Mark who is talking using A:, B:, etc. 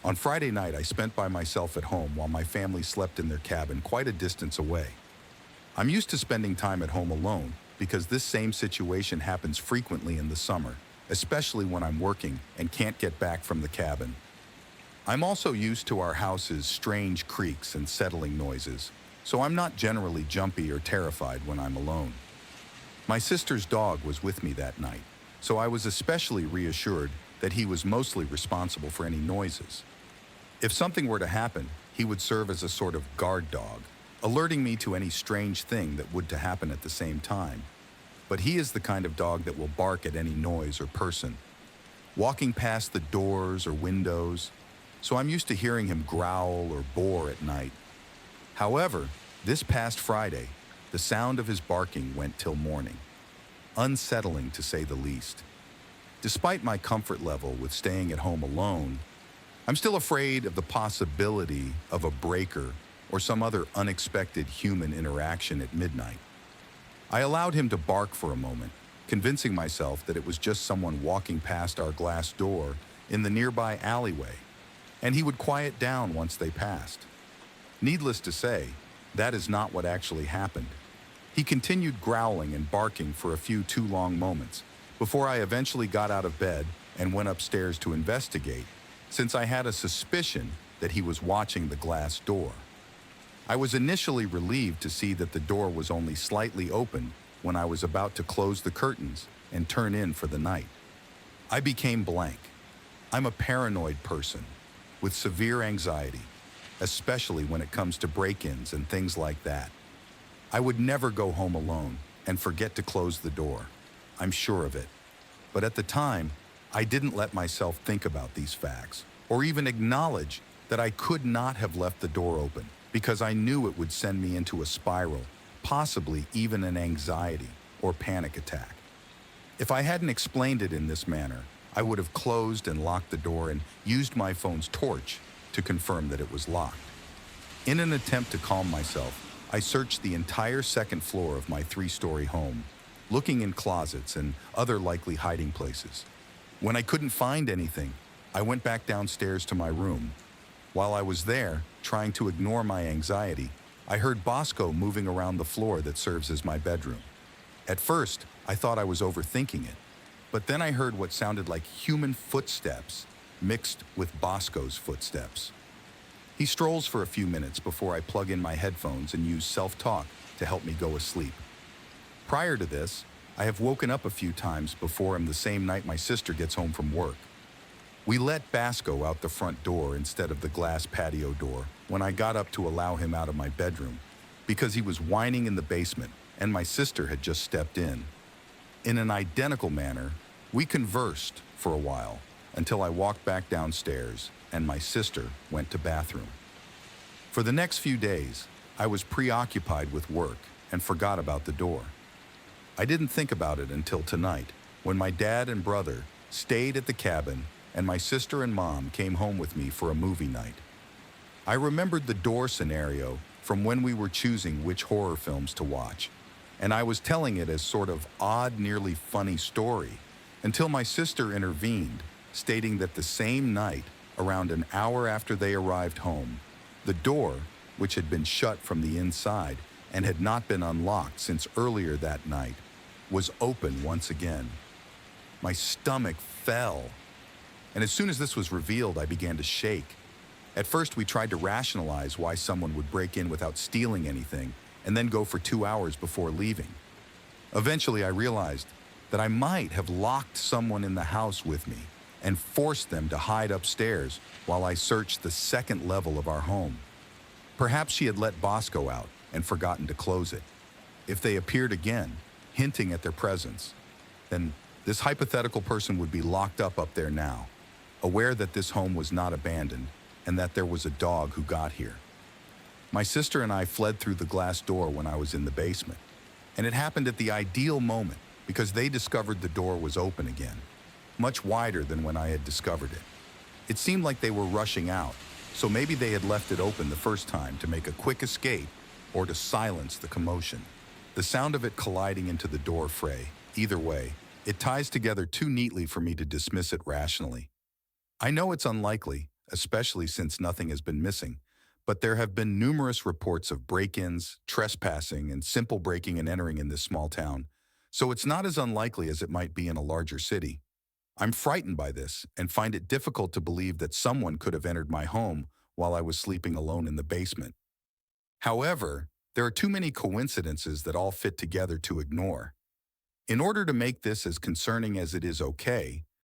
A: On Friday night, I spent by myself at home while my family slept in their cabin quite a distance away. I'm used to spending time at home alone because this same situation happens frequently in the summer, especially when I'm working and can't get back from the cabin. I'm also used to our house's strange creaks and settling noises, so I'm not generally jumpy or terrified when I'm alone. My sister's dog was with me that night, so I was especially reassured that he was mostly responsible for any noises. If something were to happen, he would serve as a sort of guard dog, alerting me to any strange thing that would to happen at the same time. But he is the kind of dog that will bark at any noise or person, walking past the doors or windows, so I'm used to hearing him growl or bore at night. However, this past Friday, the sound of his barking went till morning, unsettling to say the least. Despite my comfort level with staying at home alone, I'm still afraid of the possibility of a breaker or some other unexpected human interaction at midnight. I allowed him to bark for a moment, convincing myself that it was just someone walking past our glass door in the nearby alleyway, and he would quiet down once they passed. Needless to say, that is not what actually happened. He continued growling and barking for a few too long moments before I eventually got out of bed and went upstairs to investigate, since I had a suspicion that he was watching the glass door. I was initially relieved to see that the door was only slightly open when I was about to close the curtains and turn in for the night. I became blank. I'm a paranoid person with severe anxiety, especially when it comes to break-ins and things like that. I would never go home alone and forget to close the door. I'm sure of it. But at the time, I didn't let myself think about these facts or even acknowledge that I could not have left the door open because I knew it would send me into a spiral, possibly even an anxiety or panic attack. If I hadn't explained it in this manner, I would have closed and locked the door and used my phone's torch to confirm that it was locked. In an attempt to calm myself, I searched the entire second floor of my 3-story home, looking in closets and other likely hiding places. When I couldn't find anything, I went back downstairs to my room. While I was there, trying to ignore my anxiety, I heard Bosco moving around the floor that serves as my bedroom. At first, I thought I was overthinking it, but then I heard what sounded like human footsteps mixed with Bosco's footsteps. He strolls for a few minutes before I plug in my headphones and use self-talk to help me go asleep. Prior to this, I have woken up a few times before him the same night my sister gets home from work. We let Basco out the front door instead of the glass patio door when I got up to allow him out of my bedroom because he was whining in the basement and my sister had just stepped in. In an identical manner, we conversed for a while until I walked back downstairs and my sister went to bathroom. For the next few days, I was preoccupied with work and forgot about the door. I didn't think about it until tonight, when my dad and brother stayed at the cabin and my sister and mom came home with me for a movie night. I remembered the door scenario from when we were choosing which horror films to watch, and I was telling it as sort of odd, nearly funny story, until my sister intervened, stating that the same night, around an hour after they arrived home, the door, which had been shut from the inside and had not been unlocked since earlier that night, was open once again. My stomach fell, and as soon as this was revealed, I began to shake. At first, we tried to rationalize why someone would break in without stealing anything and then go for 2 hours before leaving. Eventually, I realized that I might have locked someone in the house with me and forced them to hide upstairs while I searched the second level of our home. Perhaps she had let Bosco out and forgotten to close it. If they appeared again, hinting at their presence, then this hypothetical person would be locked up there now, aware that this home was not abandoned and that there was a dog who got here. My sister and I fled through the glass door when I was in the basement, and it happened at the ideal moment because they discovered the door was open again, much wider than when I had discovered it. It seemed like they were rushing out, so maybe they had left it open the first time to make a quick escape or to silence the commotion. The sound of it colliding into the door fray, either way, it ties together too neatly for me to dismiss it rationally. I know it's unlikely, especially since nothing has been missing. But there have been numerous reports of break-ins, trespassing, and simple breaking and entering in this small town, so it's not as unlikely as it might be in a larger city. I'm frightened by this and find it difficult to believe that someone could have entered my home while I was sleeping alone in the basement. However, there are too many coincidences that all fit together to ignore. In order to make this as concerning as it is okay,